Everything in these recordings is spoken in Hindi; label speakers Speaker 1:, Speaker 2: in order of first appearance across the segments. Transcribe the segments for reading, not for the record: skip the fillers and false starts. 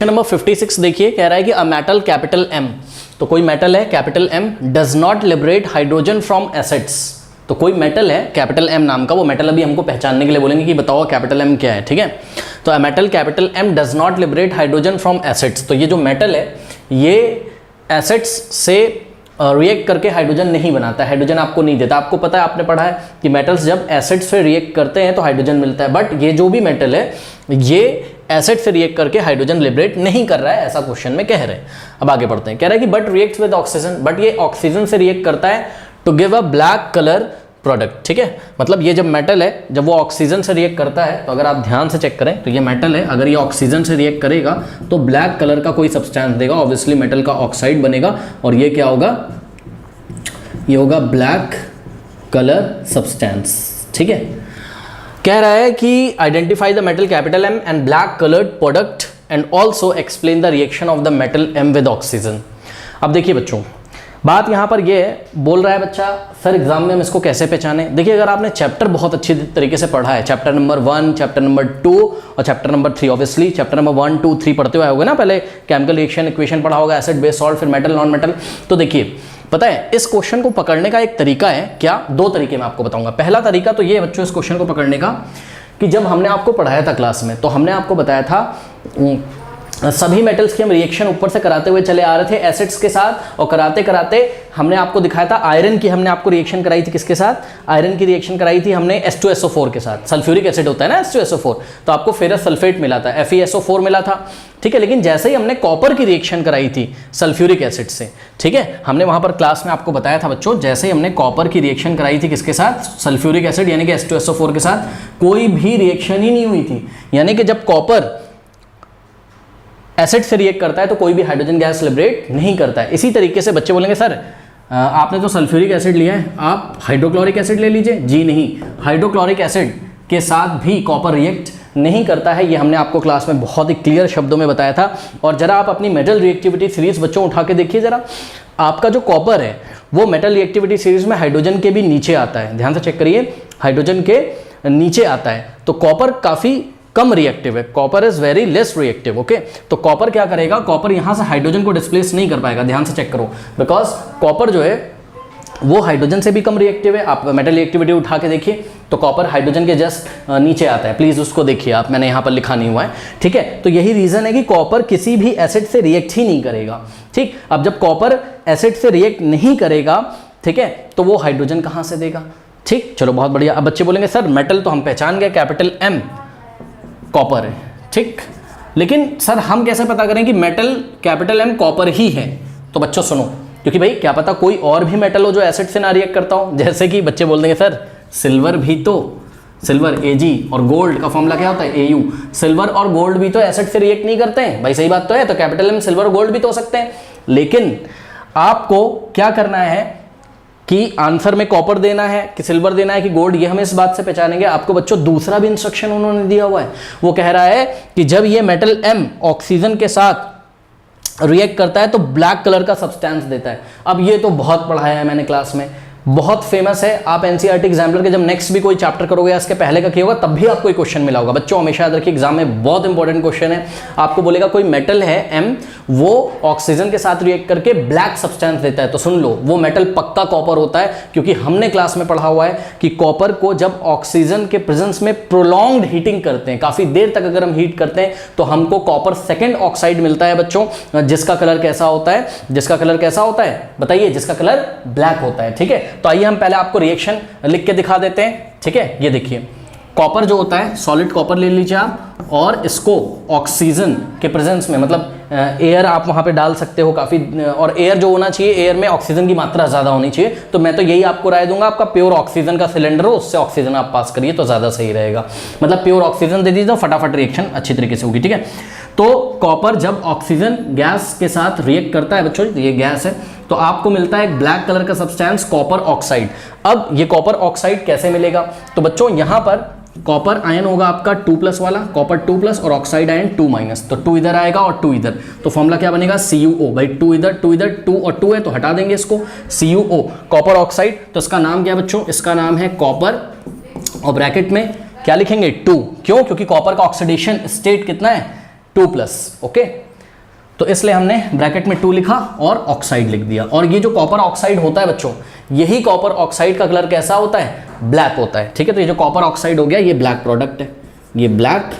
Speaker 1: नंबर 56 देखिए, कह रहा है कि अ मेटल कैपिटल M, तो कोई मेटल है capital M does not liberate hydrogen from acids. तो कोई मेटल है कैपिटल M नाम का, वो मेटल अभी हमको पहचानने के लिए बोलेंगे कि बताओ कैपिटल M क्या है, ठीक है। तो a metal capital M does not liberate hydrogen from acids, तो ये जो मेटल है ये एसिड्स से रिएक्ट करके हाइड्रोजन नहीं बनाता है, हाइड्रोजन आपको नहीं देता। आपको पता है, आपने पढ़ा है कि मेटल्स जब एसिड से रिएक्ट करते हैं तो हाइड्रोजन मिलता है, बट ये जो भी मेटल है ये एसिड से रिएक्ट करके हाइड्रोजन लिबरेट नहीं कर रहा है, ऐसा क्वेश्चन में कह रहे हैं। अब आगे पढ़ते हैं, कह रहा है कि but reacts with oxygen, but ये ऑक्सीजन से रिएक्ट करता है to give a black colour product, ठीक है। मतलब ये जब मेटल है जब वो ऑक्सीजन से रिएक्ट करता है, तो अगर आप ध्यान से चेक करें तो ये मेटल है, अगर ये ऑक्सीजन से रिएक्ट करेगा तो ब्लैक कलर का कोई सब्सटेंस देगा, ऑब्वियसली मेटल का ऑक्साइड बनेगा, और ये क्या होगा, ये होगा ब्लैक कलर सब्सटेंस, ठीक है। कह रहा है कि identify the metal capital M and black coloured product and also explain the reaction of the metal M with oxygen. अब देखिए बच्चों, बात यहाँ पर ये बोल रहा है बच्चा, सर एग्जाम में हम इसको कैसे पहचाने। देखिए, अगर आपने चैप्टर बहुत अच्छी तरीके से पढ़ा है, चैप्टर नंबर 1, चैप्टर नंबर 2 और chapter number 3, obviously chapter number 1, 2, 3 पढ़ते हुए होगा ना, पहले केमिकल रिएक्शन इक्वेशन पढ़ा होगा, एसिड बेस सॉल्ट, फिर मेटल नॉन मेटल। तो देखिए, पता है इस क्वेश्चन को पकड़ने का एक तरीका है, क्या, दो तरीके मैं आपको बताऊंगा। पहला तरीका तो ये है बच्चों इस क्वेश्चन को पकड़ने का, कि जब हमने आपको पढ़ाया था क्लास में, तो हमने आपको बताया था सभी मेटल्स की हम रिएक्शन ऊपर से कराते हुए चले आ रहे थे एसिड्स के साथ, और कराते कराते हमने आपको दिखाया था आयरन की हमने आपको रिएक्शन कराई थी, किसके साथ, आयरन की रिएक्शन कराई थी हमने H2SO4 के साथ, सल्फ्यूरिक एसिड होता है ना H2SO4, तो आपको फेरस सल्फेट मिला था, FeSO4 मिला था, ठीक है। लेकिन जैसे ही हमने कॉपर की रिएक्शन कराई थी सल्फ्यूरिक एसिड से, ठीक है, हमने वहां पर क्लास में आपको बताया था बच्चों, जैसे ही हमने कॉपर की रिएक्शन कराई थी किसके साथ, सल्फ्यूरिक एसिड यानी कि H2SO4 के साथ, कोई भी रिएक्शन ही नहीं हुई थी। यानी कि जब कॉपर एसिड से रिएक्ट करता है तो कोई भी हाइड्रोजन गैस लिबरेट नहीं करता है। इसी तरीके से बच्चे बोलेंगे सर आपने तो सल्फ्यूरिक एसिड लिया है, आप हाइड्रोक्लोरिक एसिड ले लीजिए। जी नहीं, हाइड्रोक्लोरिक एसिड के साथ भी कॉपर रिएक्ट नहीं करता है, ये हमने आपको क्लास में बहुत ही क्लियर शब्दों में बताया था। और जरा आप अपनी मेटल रिएक्टिविटी सीरीज बच्चों उठा के देखिए जरा, आपका जो कॉपर है वो मेटल रिएक्टिविटी सीरीज में हाइड्रोजन के भी नीचे आता है, ध्यान से चेक करिए, हाइड्रोजन के नीचे आता है। तो कॉपर काफी कम रिएक्टिव है, copper is very less reactive, okay. तो कॉपर क्या करेगा, कॉपर यहां से हाइड्रोजन को डिस्प्लेस नहीं कर पाएगा, ध्यान से चेक करो, बिकॉज कॉपर जो है वो हाइड्रोजन से भी कम रिएक्टिव है। आप मेटल रिएक्टिविटी उठा के देखिए तो कॉपर हाइड्रोजन के जस्ट नीचे आता है, प्लीज उसको देखिए आप, मैंने यहां पर लिखा नहीं हुआ है, ठीक है। तो यही रीजन है कि कॉपर किसी भी एसिड से रिएक्ट ही नहीं करेगा, ठीक। अब जब कॉपर एसिड से रिएक्ट नहीं करेगा, ठीक है, तो वो हाइड्रोजन कहां से देगा, ठीक। चलो बहुत बढ़िया। अब बच्चे बोलेंगे सर मेटल तो हम पहचान गए, कैपिटल M कॉपर है, ठीक, लेकिन सर हम कैसे पता करें कि मेटल कैपिटल M कॉपर ही है। तो बच्चों सुनो, क्योंकि भाई क्या पता कोई और भी मेटल हो जो एसिड से ना रिएक्ट करता हो, जैसे कि बच्चे बोल देंगे सर सिल्वर भी तो, सिल्वर Ag और गोल्ड का फॉर्मूला क्या होता है Au, सिल्वर और गोल्ड भी तो एसिड से रिएक्ट नहीं करते हैं, भाई सही बात तो है, तो कैपिटल M सिल्वर और गोल्ड भी तो हो सकते हैं। लेकिन आपको क्या करना है कि आंसर में कॉपर देना है कि सिल्वर देना है कि गोल्ड, ये हम इस बात से पहचानेंगे। आपको बच्चों दूसरा भी इंस्ट्रक्शन उन्होंने दिया हुआ है, वो कह रहा है कि जब ये मेटल M ऑक्सीजन के साथ रिएक्ट करता है तो ब्लैक कलर का सब्सटेंस देता है। अब ये तो बहुत पढ़ाया है मैंने क्लास में, बहुत फेमस है। आप एनसीईआरटी एग्जाम्पलर के जब नेक्स्ट भी कोई चैप्टर करोगे या इसके पहले का किया होगा तब भी आपको एक क्वेश्चन मिला होगा। बच्चों हमेशा याद रखिए, एग्जाम में बहुत इंपॉर्टेंट क्वेश्चन है। आपको बोलेगा कोई मेटल है M, वो ऑक्सीजन के साथ रिएक्ट करके ब्लैक सब्सटेंस देता है, तो सुन लो वो मेटल पक्का कॉपर होता है, क्योंकि हमने क्लास में पढ़ा हुआ है कि कॉपर को जब ऑक्सीजन के प्रेजेंस में प्रोलॉन्ग्ड हीटिंग करते हैं, काफी देर तक अगर हम हीट करते हैं तो हमको कॉपर सेकेंड ऑक्साइड मिलता है बच्चों, जिसका कलर कैसा होता है, जिसका कलर कैसा होता है बताइए, जिसका कलर ब्लैक होता है, ठीक है। तो आइए हम पहले आपको रिएक्शन लिख के दिखा देते हैं, ठीक है। ये देखिए कॉपर जो होता है, सॉलिड कॉपर ले लीजिए आप, और इसको ऑक्सीजन के प्रेजेंस में, मतलब एयर आप वहां पे डाल सकते हो काफी, और एयर जो होना चाहिए, एयर में ऑक्सीजन की मात्रा ज्यादा होनी चाहिए। तो मैं तो यही आपको राय दूंगा, आपका प्योर ऑक्सीजन का सिलेंडर हो, उससे ऑक्सीजन आप पास करिए तो ज्यादा सही रहेगा। मतलब प्योर ऑक्सीजन दे दीजिए तो फटाफट रिएक्शन अच्छी तरीके से होगी, ठीक है। तो कॉपर जब ऑक्सीजन गैस के साथ रिएक्ट करता है बच्चों, ये गैस है, तो आपको मिलता है एक ब्लैक कलर का सब्सटेंस कॉपर ऑक्साइड। अब ये कॉपर ऑक्साइड कैसे मिलेगा, तो बच्चों यहां पर कॉपर आयन होगा आपका 2+ वाला, कॉपर 2+ और ऑक्साइड आयन 2-, तो 2 इधर आएगा और 2 इधर, तो फॉर्मूला क्या बनेगा CuO। भाई 2 इधर 2 और 2 है तो हटा देंगे इसको, CuO कॉपर ऑक्साइड। तो इसका नाम क्या बच्चों, इसका नाम है कॉपर, और ब्रैकेट में क्या लिखेंगे 2, क्यों, क्योंकि कॉपर का ऑक्सीडेशन स्टेट कितना है 2+, ओके। तो इसलिए हमने ब्रैकेट में 2 लिखा और ऑक्साइड लिख दिया। और ये जो कॉपर ऑक्साइड होता है बच्चों, यही कॉपर ऑक्साइड का कलर कैसा होता है? ब्लैक होता है। ठीक है, तो ये जो कॉपर ऑक्साइड हो गया ये ब्लैक प्रोडक्ट है, ये ब्लैक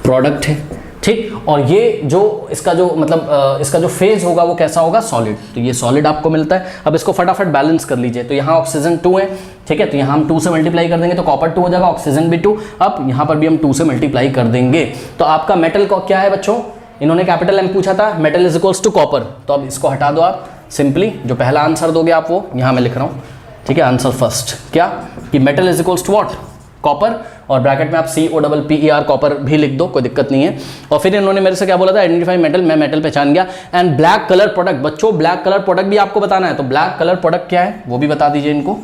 Speaker 1: प्रोडक्ट है। ठीक, और ये जो इसका जो मतलब इसका जो फेज होगा वो कैसा होगा? सॉलिड। तो ये सॉलिड आपको मिलता है। अब इसको फटाफट बैलेंस कर लीजिए। तो यहाँ ऑक्सीजन 2 है, ठीक है, तो यहाँ हम 2 से मल्टीप्लाई कर देंगे तो कॉपर 2 हो जाएगा, ऑक्सीजन भी 2। अब यहाँ पर भी हम 2 से मल्टीप्लाई कर देंगे। तो आपका मेटल का क्या है बच्चों? इन्होंने कैपिटल M पूछा था, metal is equals to copper. तो अब इसको हटा दो आप, सिंपली जो पहला आंसर दोगे आप वो यहाँ मैं लिख रहा हूँ। ठीक है, आंसर फर्स्ट क्या कि metal is equals to what? Copper. और ब्रैकेट में आप COPPER कॉपर भी लिख दो, कोई दिक्कत नहीं है। और फिर इन्होंने मेरे से क्या बोला था? Identify metal. मैं मेटल पहचान गया। एंड ब्लैक कलर प्रोडक्ट, बच्चों ब्लैक कलर प्रोडक्ट भी आपको बताना है। तो ब्लैक कलर प्रोडक्ट क्या है वो भी बता दीजिए इनको।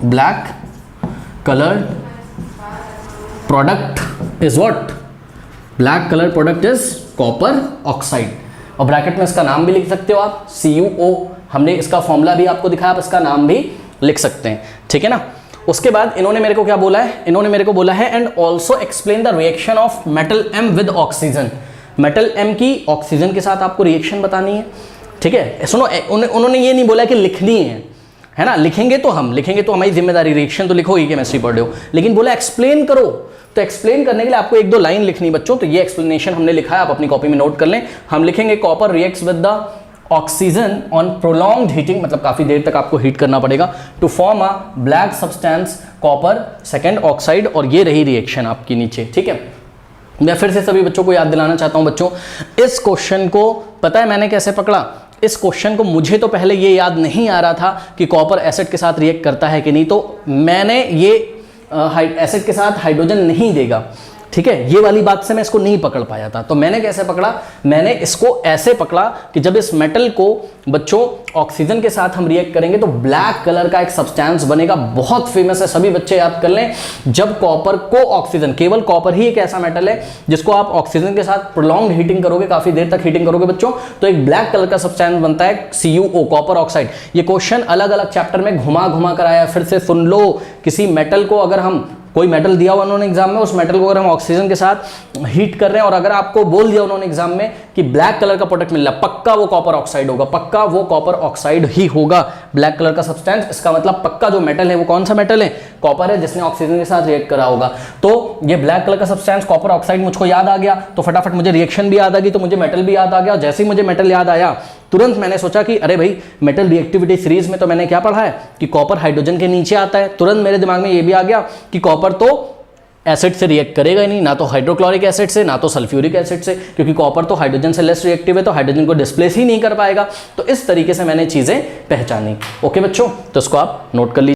Speaker 1: Black colour product is what? Black colour product is copper oxide. और ब्रैकेट में इसका नाम भी लिख सकते हो आप, CuO। हमने इसका फॉर्मूला भी आपको दिखाया, आप इसका नाम भी लिख सकते हैं। ठीक है ना। उसके बाद इन्होंने मेरे को क्या बोला है? इन्होंने मेरे को बोला है and also explain the reaction of metal M with oxygen. Metal M की ऑक्सीजन के साथ आपको रिएक्शन बतानी है। ठीक है, सुनो, उन्होंने ये नहीं बोला कि लिखनी है ना, लिखेंगे तो हमारी जिम्मेदारी, रिएक्शन तो लिखोगी, केमिस्ट्री पढ़ रहे हो, लेकिन बोला एक्सप्लेन करो। तो एक्सप्लेन करने के लिए आपको 1-2 लाइन लिखनी बच्चों। तो ये एक्सप्लेनेशन हमने लिखा है, आप अपनी कॉपी में नोट कर लें। हम लिखेंगे copper reacts with the oxygen on prolonged heating, मतलब काफी देर तक आपको हीट करना पड़ेगा, to form a black substance copper second oxide. और ये रही रिएक्शन आपकी नीचे। ठीक है, मैं फिर से सभी बच्चों को याद दिलाना चाहता हूं बच्चों, इस क्वेश्चन को पता है मैंने कैसे पकड़ा? इस क्वेश्चन को मुझे तो पहले ये याद नहीं आ रहा था कि कॉपर एसिड के साथ रिएक्ट करता है कि नहीं, तो मैंने ये एसिड के साथ हाइड्रोजन नहीं देगा। ठीक है, ये वाली बात से मैं इसको नहीं पकड़ पाया था। तो मैंने कैसे पकड़ा? मैंने इसको ऐसे पकड़ा कि जब इस मेटल को बच्चों ऑक्सीजन के साथ हम रिएक्ट करेंगे तो ब्लैक कलर का एक सब्सटेंस बनेगा, बहुत फेमस है, सभी बच्चे याद कर लें। जब कॉपर को ऑक्सीजन, केवल कॉपर ही एक ऐसा मेटल है जिसको आप ऑक्सीजन के साथ प्रोलॉन्ग्ड हीटिंग करोगे, काफी देर तक हीटिंग करोगे बच्चों, तो एक ब्लैक कलर का सब्सटेंस बनता है CuO, कॉपर ऑक्साइड। ये क्वेश्चन अलग अलग चैप्टर में घुमा घुमा कर आया, फिर से सुन लो। किसी मेटल को अगर हम, कोई मेटल दिया हुआ उन्होंने एग्जाम में, उस मेटल को अगर हम ऑक्सीजन के साथ हीट कर रहे हैं और अगर आपको बोल दिया उन्होंने एग्जाम में कि ब्लैक कलर का प्रोडक्ट मिल रहा है, पक्का वो कॉपर ऑक्साइड होगा, पक्का वो कॉपर ऑक्साइड ही होगा, ब्लैक कलर का सब्सटेंस। इसका मतलब पक्का जो मेटल है वो कौन सा मेटल है? कॉपर है, जिसने ऑक्सीजन के साथ रिएक्ट करा होगा। तो ये ब्लैक कलर का सब्सटेंस कॉपर ऑक्साइड मुझको याद आ गया, तो फटाफट मुझे रिएक्शन भी याद आ गई, तो मुझे मेटल भी याद आ गया। और जैसे ही मुझे मेटल याद आया तुरंत मैंने सोचा कि अरे भाई, मेटल रिएक्टिविटी सीरीज में तो मैंने क्या पढ़ा है कि कॉपर हाइड्रोजन के नीचे आता है। तुरंत मेरे दिमाग में ये भी आ गया कि कॉपर तो एसिड से रिएक्ट करेगा ही नहीं, ना तो हाइड्रोक्लोरिक एसिड से, ना तो सल्फ्यूरिक एसिड से, क्योंकि कॉपर तो हाइड्रोजन से लेस रिएक्टिव है, तो हाइड्रोजन को डिस्प्लेस ही नहीं कर पाएगा। तो इस तरीके से मैंने चीजें पहचानी। ओके बच्चों, तो इसको आप नोट कर लीजिए।